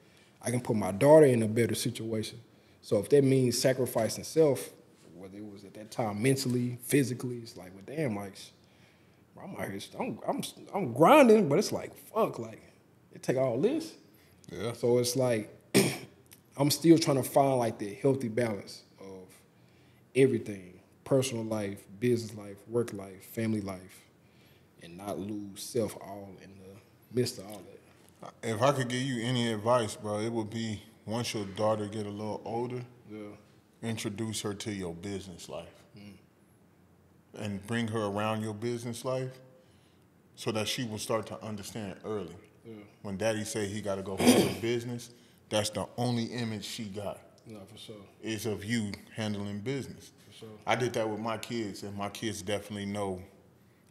Speaker 2: I can put my daughter in a better situation. So if that means sacrificing self, whether it was at that time mentally, physically, it's like, well, damn, like I'm out here, I'm grinding, but it's like, fuck, like it take all this.
Speaker 1: Yeah.
Speaker 2: So it's like I'm still trying to find like the healthy balance of everything: personal life, business life, work life, family life, and not lose self all in the midst of all that.
Speaker 1: If I could give you any advice, bro, it would be once your daughter get a little older, introduce her to your business life. And bring her around your business life so that she will start to understand early. Yeah. When daddy say he got to go handle business, that's the only image she got.
Speaker 2: No, for sure.
Speaker 1: Is of you handling business.
Speaker 2: For sure.
Speaker 1: I did that with my kids, and my kids definitely know,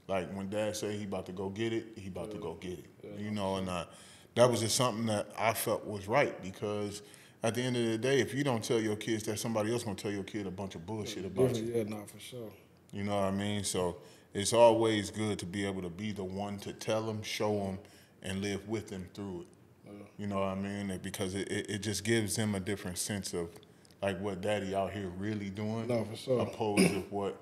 Speaker 1: like when dad say he about to go get it, he about to go get it. Yeah, you know, and that was just something that I felt was right, because at the end of the day, if you don't tell your kids that, somebody else gonna tell your kid a bunch of bullshit about you.
Speaker 2: Yeah, no, for sure.
Speaker 1: You know what I mean? So it's always good to be able to be the one to tell them, show them, and live with them through it. You know what I mean? Because it just gives them a different sense of like what daddy out here really doing.
Speaker 2: No, for sure.
Speaker 1: Opposed to what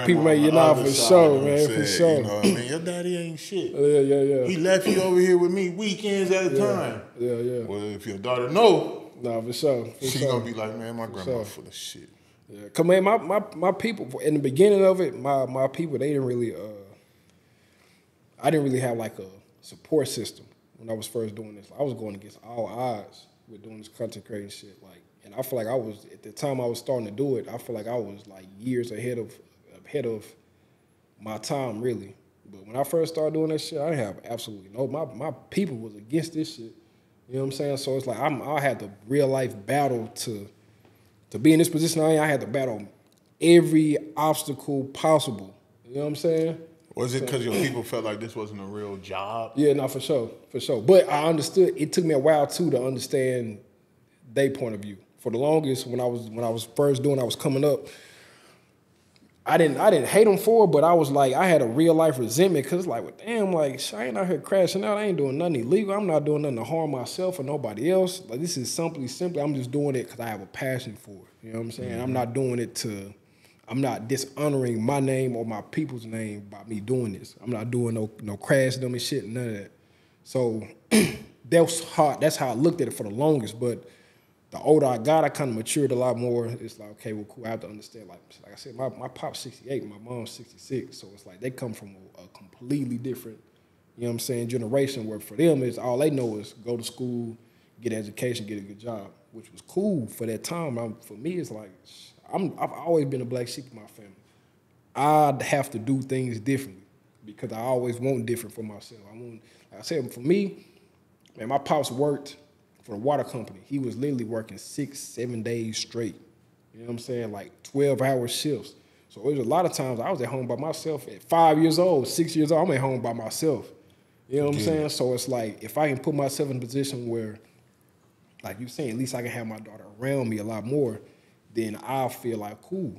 Speaker 2: people make you know for sure, man, for sure.
Speaker 1: You know what I mean? Your daddy ain't shit.
Speaker 2: Yeah.
Speaker 1: He left you over here with me weekends at a time.
Speaker 2: Yeah.
Speaker 1: Well, if your daughter know,
Speaker 2: no, for sure.
Speaker 1: She's gonna be like, man, my grandma full of shit.
Speaker 2: Yeah, cause man, my people in the beginning of it, my people, they didn't really, I didn't really have like a support system when I was first doing this. I was going against all odds with doing this content creating shit. Like, and I feel like I was at the time I was starting to do it. I feel like I was like years ahead of my time, really. But when I first started doing that shit, I didn't have absolutely no. My people was against this shit. You know what I'm saying? So it's like I had the real life battle to be in this position I had to battle every obstacle possible. You know what I'm saying?
Speaker 1: Was it because your people felt like this wasn't a real job?
Speaker 2: Yeah, no, for sure. But I understood. It took me a while too to understand their point of view. For the longest, when I was first doing, I was coming up. I didn't hate them for it, but I was like, I had a real life resentment, because it's like, well, damn, like, I ain't out here crashing out. I ain't doing nothing illegal. I'm not doing nothing to harm myself or nobody else. Like, this is simply, I'm just doing it because I have a passion for it. You know what I'm saying? Mm-hmm. I'm not doing it I'm not dishonoring my name or my people's name by me doing this. I'm not doing no crash dummy shit, none of that. So that's how I looked at it for the longest. But the older I got, I kind of matured a lot more. It's like, okay, well, cool. I have to understand. Like I said, my pop's 68, my mom's 66. So it's like they come from a completely different, you know what I'm saying, generation, where for them, it's all they know is go to school, get an education, get a good job, which was cool for that time. For me, it's like, I've always been a black sheep in my family. I'd have to do things differently because I always want different for myself. Like I said, for me, man, my pops worked for the water company. He was literally working 6-7 days straight. You know what I'm saying? Like 12-hour shifts. So it was a lot of times I was at home by myself at 5 years old, 6 years old, I'm at home by myself. You know what I'm saying? So it's like, if I can put myself in a position where, like you saying, at least I can have my daughter around me a lot more, then I'll feel like, cool.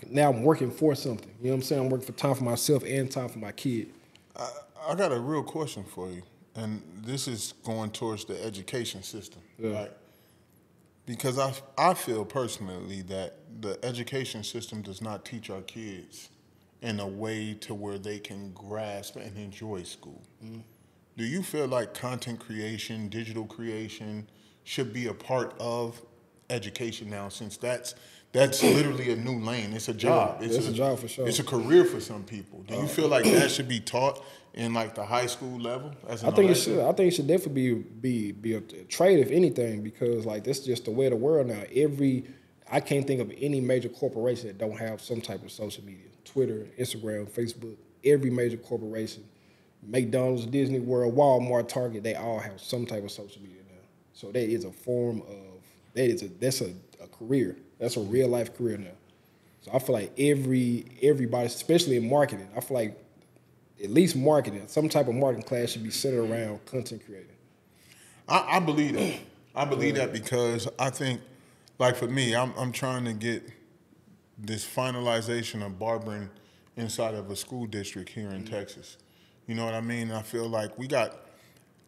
Speaker 2: Now I'm working for something. You know what I'm saying? I'm working for time for myself and time for my kid.
Speaker 1: I got a real question for you, and this is going towards the education system, right? Because I feel personally that the education system does not teach our kids in a way to where they can grasp and enjoy school. Do you feel like content creation, digital creation should be a part of education now, since that's literally a new lane? It's a job.
Speaker 2: It's a job for sure.
Speaker 1: It's a career for some people. Do you feel like that should be taught in like the high school level?
Speaker 2: I think it should. I think it should definitely be a trade, if anything, because like that's just the way of the world now. I can't think of any major corporation that don't have some type of social media. Twitter, Instagram, Facebook, every major corporation, McDonald's, Disney World, Walmart, Target, they all have some type of social media now. So that is a form of that's a career. That's a real life career now. So I feel like everybody, especially in marketing, I feel like at least marketing, some type of marketing class should be centered around content creating.
Speaker 1: I believe that. I believe that because I think, like for me, I'm trying to get this finalization of barbering inside of a school district here in Texas. You know what I mean? I feel like we got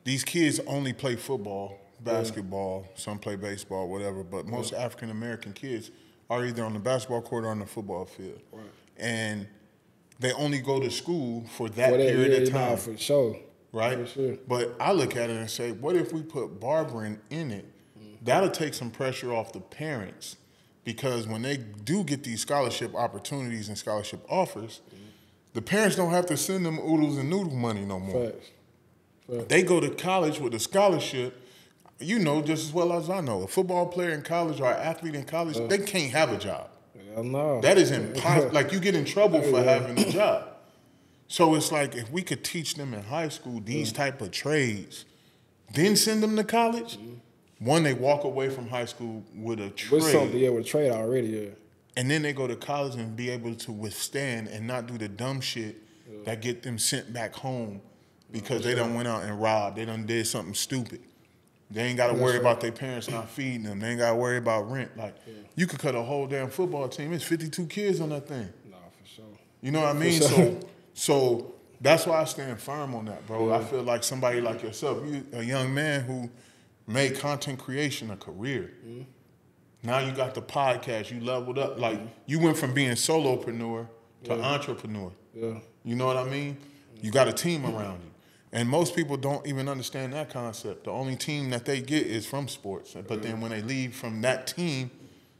Speaker 1: these kids only play football, basketball, some play baseball, whatever, but most African American kids are either on the basketball court or on the football field. Right. And they only go to school for that period of time.
Speaker 2: For sure.
Speaker 1: Right? For sure. But I look at it and say, what if we put barbering in it? That'll take some pressure off the parents, because when they do get these scholarship opportunities and scholarship offers, the parents don't have to send them oodles and noodle money no more. Facts. They go to college with a scholarship. You know just as well as I know, a football player in college or an athlete in college, they can't have a job.
Speaker 2: Hell no.
Speaker 1: That is impossible. Like, you get in trouble for having a job. So it's like, if we could teach them in high school these type of trades, then send them to college, one, they walk away from high school with a trade.
Speaker 2: With something, with a trade already,
Speaker 1: And then they go to college and be able to withstand and not do the dumb shit that get them sent back home because they done went out and robbed. They done did something stupid. They ain't got to worry about their parents not feeding them. They ain't got to worry about rent. Like, you could cut a whole damn football team. It's 52 kids on that thing.
Speaker 2: Nah, for sure.
Speaker 1: You know what I mean? Sure. So that's why I stand firm on that, bro. I feel like somebody like yourself, you a young man who made content creation a career. Now you got the podcast. You leveled up. Like, you went from being solopreneur to entrepreneur. You know what I mean? You got a team around you. And most people don't even understand that concept. The only team that they get is from sports. But then when they leave from that team,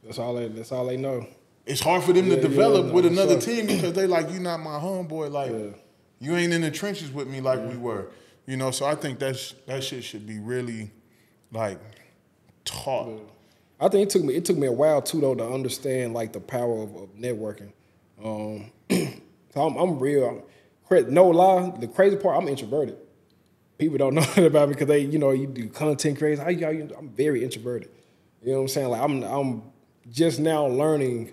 Speaker 2: that's all they know.
Speaker 1: It's hard for them to develop with another team, because they like, you not my homeboy. Like, you ain't in the trenches with me like we were. You know, so I think that shit should be really, like, taught.
Speaker 2: I think it took me a while too, though, to understand like the power of networking. So I'm real. No lie, the crazy part, I'm introverted. People don't know that about me because they, you do content creation. I'm very introverted. You know what I'm saying? Like, I'm just now learning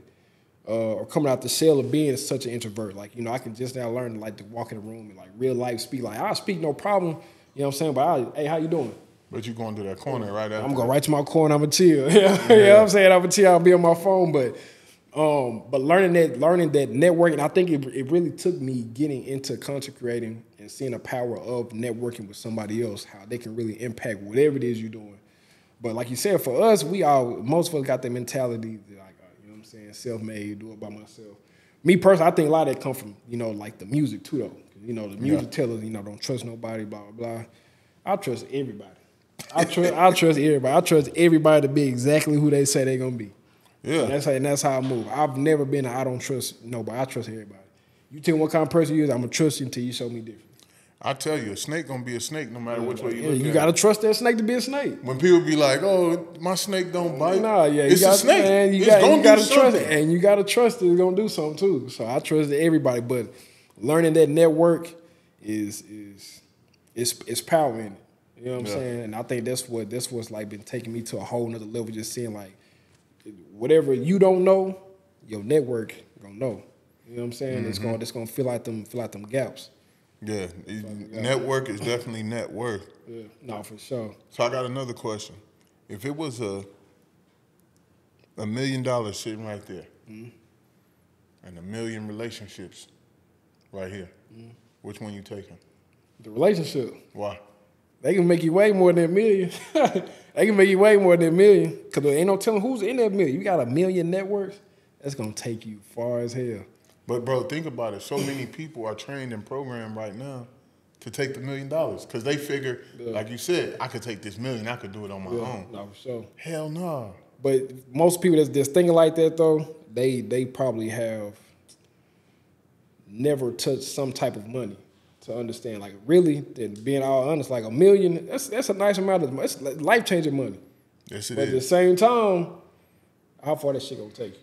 Speaker 2: or coming out the shell of being such an introvert. Like, I can just now learn like to walk in a room and like real life speak. Like, I'll speak no problem. You know what I'm saying? But hey, how you doing?
Speaker 1: But you going to that corner right after.
Speaker 2: I'm going right to my corner. I'm going to chill. You know what I'm saying? I'm going to chill. I'll be on my phone. But learning that networking, I think it really took me getting into content creating and seeing the power of networking with somebody else, how they can really impact whatever it is you're doing. But like you said, for us, most of us got that mentality, like, you know what I'm saying, self-made, do it by myself. Me personally, I think a lot of that come from, like the music too, though. The music tell us, don't trust nobody, blah, blah, blah. I trust everybody. I trust everybody. I trust everybody to be exactly who they say they're gonna be. Yeah, and that's how I move. I've never been I don't trust nobody. I trust everybody. You tell me what kind of person you is, I'm gonna trust you until you show me different.
Speaker 1: I tell you, a snake gonna be a snake no matter which way you look at it.
Speaker 2: You gotta trust that snake to be a snake.
Speaker 1: When people be like, "Oh, my snake don't bite,"
Speaker 2: Nah, yeah,
Speaker 1: it's a snake.
Speaker 2: Man, you gotta trust it, and you gotta trust it's gonna do something too. So I trust everybody, but learning that network is power in it. You know what I'm saying? And I think that's what's like been taking me to a whole nother level. Just seeing like whatever you don't know, your network gonna know. You know what I'm saying? Mm-hmm. It's gonna fill out them gaps.
Speaker 1: Yeah, network is definitely net worth.
Speaker 2: Yeah, no, for sure.
Speaker 1: So I got another question. If it was $1 million sitting right there, and 1 million relationships right here, which one you taking?
Speaker 2: The relationship.
Speaker 1: Why?
Speaker 2: They can make you way more than 1 million. They can make you way more than 1 million. Because there ain't no telling who's in that million. You got 1 million networks, that's going to take you far as hell.
Speaker 1: But, bro, think about it. So many people are trained and programmed right now to take the $1 million because they figure, like you said, I could take this $1 million. I could do it on my own.
Speaker 2: No, for sure.
Speaker 1: Hell no.
Speaker 2: But most people that's thinking like that, though, they probably have never touched some type of money to understand. Like, really, and being all honest, like $1 million, that's a nice amount of money. It's life-changing money.
Speaker 1: Yes, it is.
Speaker 2: But at the same time, how far that shit gonna take you?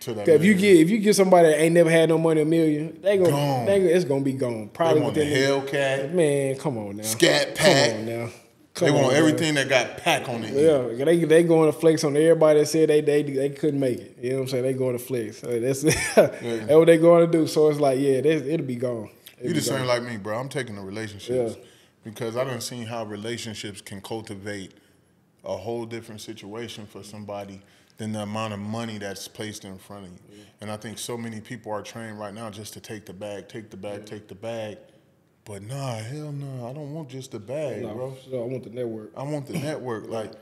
Speaker 1: If
Speaker 2: you get somebody that ain't never had no money $1 million, it's gonna be gone. Probably
Speaker 1: they want the Hellcat.
Speaker 2: Man, come on now.
Speaker 1: Scat Pack.
Speaker 2: Come on now.
Speaker 1: They want everything that got pack on it.
Speaker 2: Yeah, they going to flex on everybody that said they couldn't make it. You know what I'm saying? They going to flex. That's what they going to do. So it's like, it'll be gone.
Speaker 1: You the same like me, bro. I'm taking the relationships because I done seen how relationships can cultivate a whole different situation for somebody than the amount of money that's placed in front of you. Yeah. And I think so many people are trained right now just to take the bag, take the bag. But nah, hell no, I don't want just the bag, bro.
Speaker 2: So I want the network.
Speaker 1: I want the network. Like,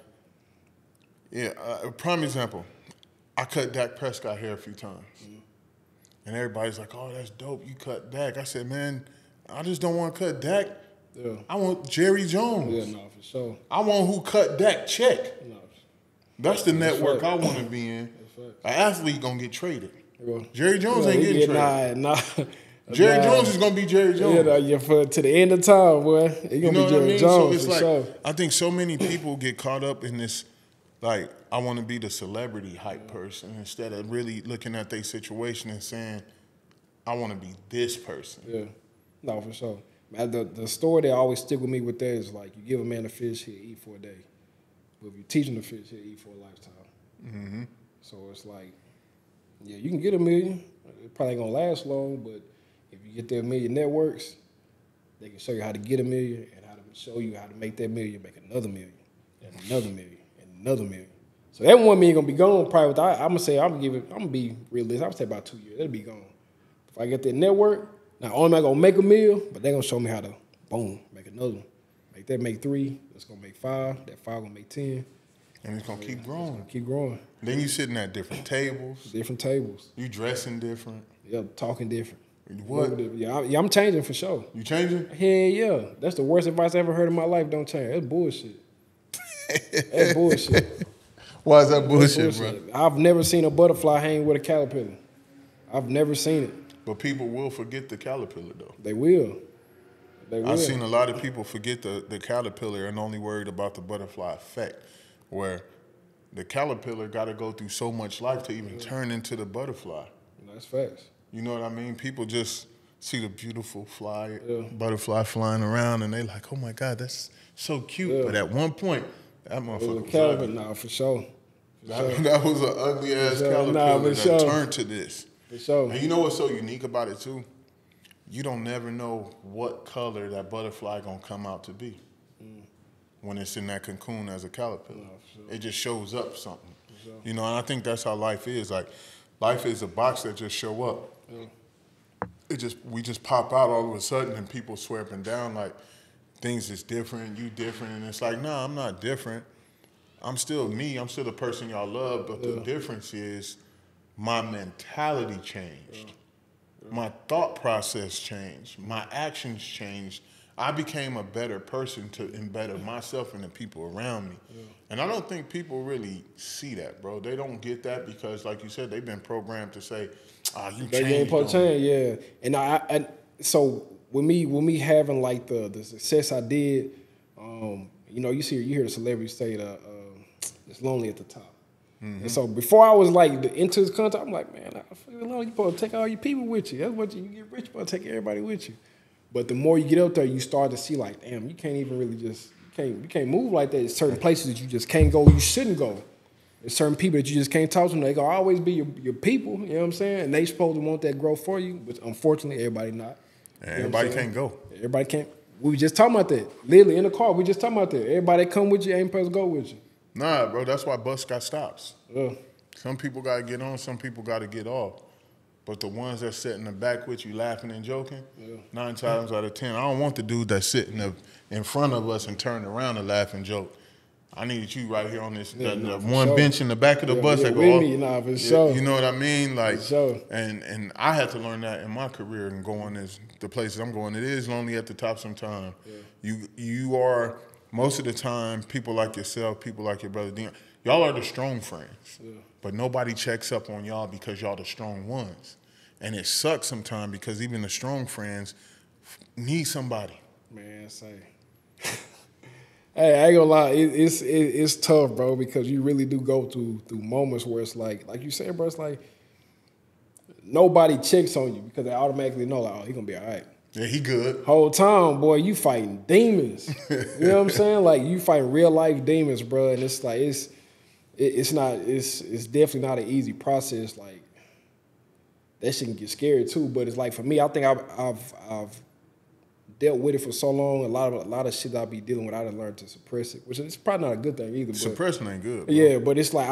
Speaker 1: prime example, I cut Dak Prescott hair a few times. And everybody's like, oh, that's dope, you cut Dak. I said, man, I just don't want to cut Dak. Yeah. I want Jerry Jones.
Speaker 2: Yeah, no, for sure.
Speaker 1: I want who cut Dak check. No. That's the network I want to be in. An athlete going to get traded. Well, Jerry Jones ain't getting traded. Nah. Jerry Jones is going to be Jerry Jones.
Speaker 2: To the end of time, boy. He's going to be Jerry Jones.
Speaker 1: So it's like, I think so many people get caught up in this, like, I want to be the celebrity hype person instead of really looking at their situation and saying, I want to be this person.
Speaker 2: Yeah. No, for sure. The story that always stick with me with that is like, you give a man a fish, he'll eat for a day. But if you teach him to fish, he'll eat for a lifetime. Mm-hmm. So it's like, you can get $1 million. It probably ain't going to last long, but if you get that $1 million networks, they can show you how to get $1 million and how to show you how to make that $1 million, make another $1 million, and another $1 million, and another $1 million. So that $1 million gonna be gone probably without, I'm gonna be realistic. I'm gonna say about 2 years. It'll be gone. If I get that network, not only am I gonna make $1 million, but they're gonna show me how to make another one. Make 3, that's gonna make 5, that 5 gonna make 10.
Speaker 1: And it's gonna keep growing.
Speaker 2: It's gonna keep growing.
Speaker 1: Then you sitting at different tables.
Speaker 2: Different tables.
Speaker 1: You dressing different.
Speaker 2: Yeah, talking different.
Speaker 1: What?
Speaker 2: Yeah, I'm changing for sure.
Speaker 1: You changing?
Speaker 2: Hell yeah. That's the worst advice I ever heard in my life. Don't change. That's bullshit. That's bullshit.
Speaker 1: Why is that bullshit, bro?
Speaker 2: I've never seen a butterfly hang with a caterpillar. I've never seen it.
Speaker 1: But people will forget the caterpillar, though.
Speaker 2: They will.
Speaker 1: I've seen a lot of people forget the caterpillar and only worried about the butterfly effect, where the caterpillar got to go through so much life to even turn into the butterfly.
Speaker 2: That's facts.
Speaker 1: You know what I mean? People just see the beautiful butterfly flying around, and they like, oh my God, that's so cute. Yeah. But at one point, that motherfucker was ugly.
Speaker 2: Nah, for sure.
Speaker 1: That was an ugly ass caterpillar that turned to this.
Speaker 2: For sure.
Speaker 1: And you know what's so unique about it too? You don't never know what color that butterfly gonna come out to be when it's in that cocoon as a caterpillar. No, sure. It just shows up something. Sure. You know, and I think that's how life is. Like, life is a box that just show up. Yeah. We just pop out all of a sudden, and people swear up and down like things is different, you different, and it's like, nah, I'm not different. I'm still me. I'm still the person y'all love, but the difference is my mentality changed. Yeah. My thought process changed. My actions changed. I became a better person to better myself and the people around me. Yeah. And I don't think people really see that, bro. They don't get that because, like you said, they've been programmed to say, you changed.
Speaker 2: They ain't supposed to change, yeah. And so with me having like the success I did, you know, you hear the celebrities say it's lonely at the top. Mm-hmm. And so before I was like into this content, I'm like, man, I feel alone. You supposed to take all your people with you. That's what you get rich, but take everybody with you. But the more you get up there, you start to see like, damn, you can't even really you can't move like that. There's certain places that you just can't go. You shouldn't go. There's certain people that you just can't talk to them. They gonna always be your people. You know what I'm saying? And they supposed to want that growth for you, but unfortunately, everybody not.
Speaker 1: Everybody can't go.
Speaker 2: Everybody can't. We were just talking about that. Literally in the car, we just talking about that. Everybody that come with you ain't supposed to go with you.
Speaker 1: Nah, bro, that's why bus got stops.
Speaker 2: Yeah.
Speaker 1: Some people got to get on, some people got to get off. But the ones that sit in the back with you laughing and joking, 9 times out of 10, I don't want the dude that's sitting in front of us and turn around and laugh and joke. I need you right here on this one bench in the back of the bus that go off.
Speaker 2: For sure.
Speaker 1: You know what I mean? Like,
Speaker 2: for sure.
Speaker 1: And I had to learn that in my career and going the places I'm going. It is lonely at the top sometimes. Yeah. You are, most of the time, people like yourself, people like your brother Dean, y'all are the strong friends. Yeah. But nobody checks up on y'all because y'all the strong ones. And it sucks sometimes because even the strong friends need somebody.
Speaker 2: Man, say. Hey, I ain't gonna lie, it's tough, bro, because you really do go through moments where it's like you said, bro, it's like nobody checks on you because they automatically know, like, oh, he gonna be all right.
Speaker 1: Yeah, he good.
Speaker 2: Whole time, boy, you fighting demons. You know what I'm saying? Like, you fighting real life demons, bro, and it's like it's definitely not an easy process. Like, that shit can get scary too. But it's like, for me, I think I've dealt with it for so long. A lot of shit I'll be dealing with, I done learned to suppress it, which is probably not a good thing either.
Speaker 1: Suppressing ain't good, bro.
Speaker 2: Yeah, but it's like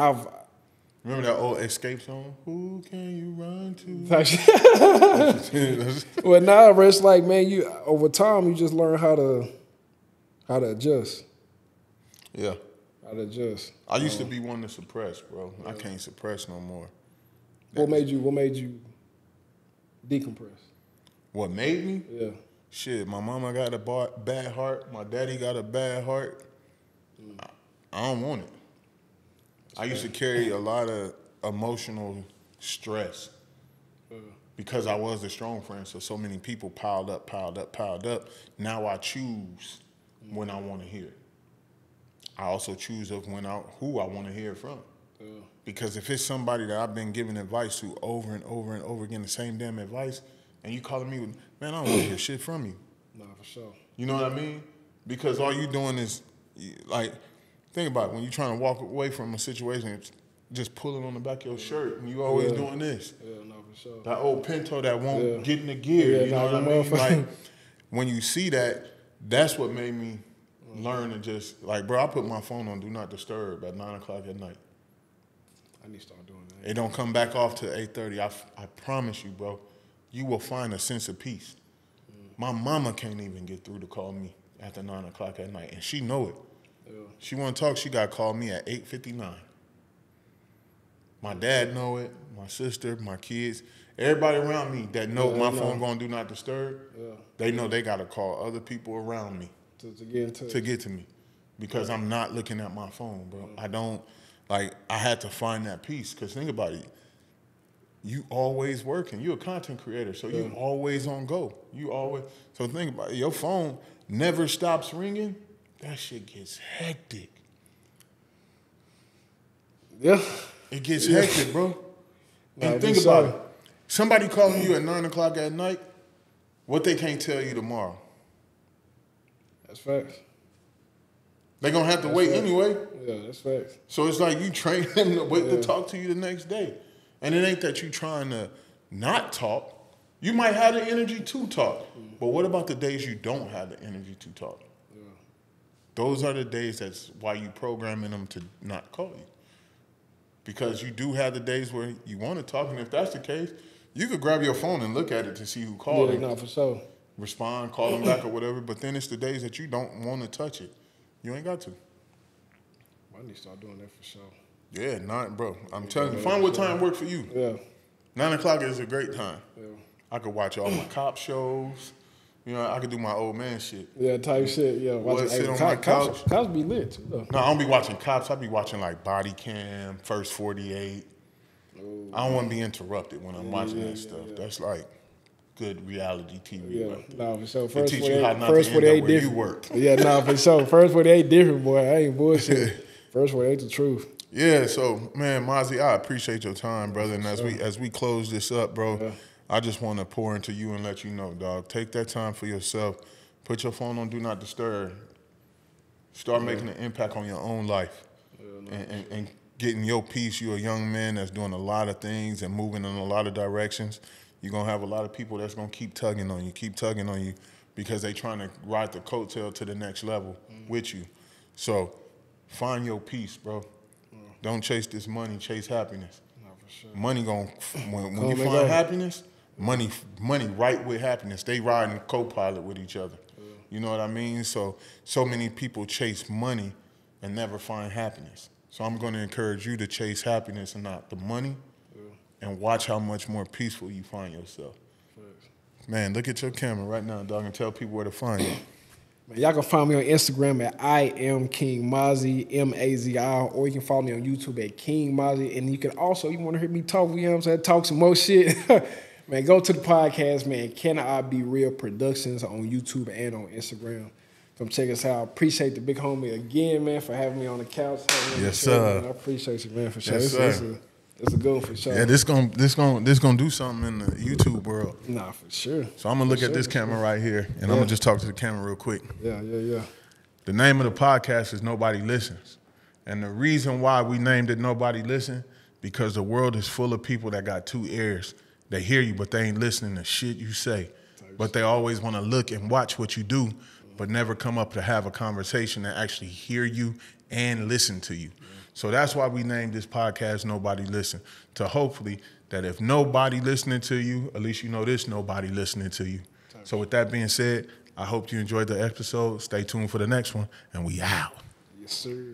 Speaker 1: remember that old Escape song? Who can you run to?
Speaker 2: Well, now, bro, it's like, man, you over time you just learn how to adjust.
Speaker 1: Yeah.
Speaker 2: How to adjust.
Speaker 1: I used to be one to suppress, bro. Yeah. I can't suppress no more.
Speaker 2: What made you decompress?
Speaker 1: What made me?
Speaker 2: Yeah.
Speaker 1: Shit, my mama got a bad heart. My daddy got a bad heart. I don't want it. I used to carry a lot of emotional stress because I was the strong friend. So many people piled up. Now I choose when I want to hear it. I also choose who I want to hear it from. Because if it's somebody that I've been giving advice to over and over and over again, the same damn advice, and you calling me, man, I don't want to hear shit from you.
Speaker 2: Nah, for sure.
Speaker 1: You know what I mean? Because all you doing is, like, think about it. When you're trying to walk away from a situation, it's just pulling on the back of your shirt, and you always doing this.
Speaker 2: Yeah, no, for sure.
Speaker 1: That old Pinto that won't get in the gear. You know what I mean? Like, when you see that, that's what made me learn to just, like, bro, I put my phone on Do Not Disturb at 9 o'clock at night.
Speaker 2: I need to start doing that.
Speaker 1: It don't come back off till 8:30. I promise you, bro. You will find a sense of peace. My mama can't even get through to call me after 9 o'clock at night, and she know it. Yeah. She want to talk, she got to call me at 8:59. My dad know it, my sister, my kids, everybody around me that know my phone going to Do Not Disturb, they know they got to call other people around me
Speaker 2: to get in touch.
Speaker 1: To get to me because I'm not looking at my phone, bro. I don't, like, I had to find that peace because think about it. You always working. You're a content creator, so you always on go. So think about it. Your phone never stops ringing. That shit gets hectic.
Speaker 2: Yeah.
Speaker 1: It gets hectic, bro. And think about it. Somebody calling you at 9 o'clock at night, what they can't tell you tomorrow?
Speaker 2: That's facts.
Speaker 1: They're going to have to wait anyway.
Speaker 2: Yeah, that's facts.
Speaker 1: So it's like you train them to wait to talk to you the next day. And it ain't that you trying to not talk. You might have the energy to talk. But what about the days you don't have the energy to talk? Yeah. Those are the days that's why you programming them to not call you. Because you do have the days where you want to talk. And if that's the case, you could grab your phone and look at it to see who called you.
Speaker 2: Yeah, no, for sure.
Speaker 1: Respond, call them back or whatever. But then it's the days that you don't want to touch it. You ain't got to.
Speaker 2: I need to start doing that for sure.
Speaker 1: Yeah, bro. I'm telling you, find what time works for you.
Speaker 2: Yeah.
Speaker 1: 9 o'clock is a great time.
Speaker 2: Yeah.
Speaker 1: I could watch all my cop shows. You know, I could do my old man shit.
Speaker 2: Yeah, type shit. Yeah,
Speaker 1: sit on my couch.
Speaker 2: Cops be lit too, though.
Speaker 1: No, I don't be watching cops. I be watching like Body Cam, First 48. I don't want to be interrupted when I'm watching that stuff. Yeah. That's like, good reality TV
Speaker 2: Yeah,
Speaker 1: right there.
Speaker 2: no, for sure.
Speaker 1: It
Speaker 2: First
Speaker 1: teach you how not to
Speaker 2: first
Speaker 1: end
Speaker 2: 48
Speaker 1: up where you
Speaker 2: different.
Speaker 1: work.
Speaker 2: Yeah, no, for sure. First 48 different, boy. I ain't bullshit. First 48 the truth.
Speaker 1: Yeah, so man, Mazi, I appreciate your time, brother. And as we close this up, bro,
Speaker 2: Yeah.
Speaker 1: I just want to pour into you and let you know, dog. Take that time for yourself. Put your phone on Do Not Disturb. Start making an impact on your own life, and getting your piece. You're a young man that's doing a lot of things and moving in a lot of directions. You're gonna have a lot of people that's gonna keep tugging on you, because they trying to ride the coattail to the next level with you. So find your peace, bro. Don't chase this money, chase happiness.
Speaker 2: No, for sure.
Speaker 1: Money when you find happiness, money right with happiness. They riding co-pilot with each other. You know what I mean? So many people chase money and never find happiness. So I'm going to encourage you to chase happiness and not the money, and watch how much more peaceful you find yourself. Man, look at your camera right now, dog, and tell people where to find you.
Speaker 2: Man, y'all can find me on Instagram at I am King Mazi, M-A-Z-I, or you can follow me on YouTube at King Mazi. And you can also, you want to hear me talk, you know what I'm saying, talk some more shit, man, go to the podcast, man, Can I Be Real Productions on YouTube and on Instagram. Come check us out. Appreciate the big homie again, man, for having me on the couch.
Speaker 1: Yes, sir.
Speaker 2: Man. I appreciate you, man, for sure.
Speaker 1: Yes, sir.
Speaker 2: It's a good one for sure.
Speaker 1: Yeah, this gonna do something in the YouTube world.
Speaker 2: Nah, for sure.
Speaker 1: So I'm gonna look at this camera right here, and I'm gonna just talk to the camera real quick.
Speaker 2: Yeah.
Speaker 1: The name of the podcast is Nobody Listens. And the reason why we named it Nobody Listen, because the world is full of people that got two ears. They hear you, but they ain't listening to shit you say. But they always want to look and watch what you do, but never come up to have a conversation and actually hear you and listen to you. So that's why we named this podcast Nobody Listen, to hopefully that if nobody listening to you, at least you know there's nobody listening to you. So with that being said, I hope you enjoyed the episode. Stay tuned for the next one, and we out.
Speaker 2: Yes, sir.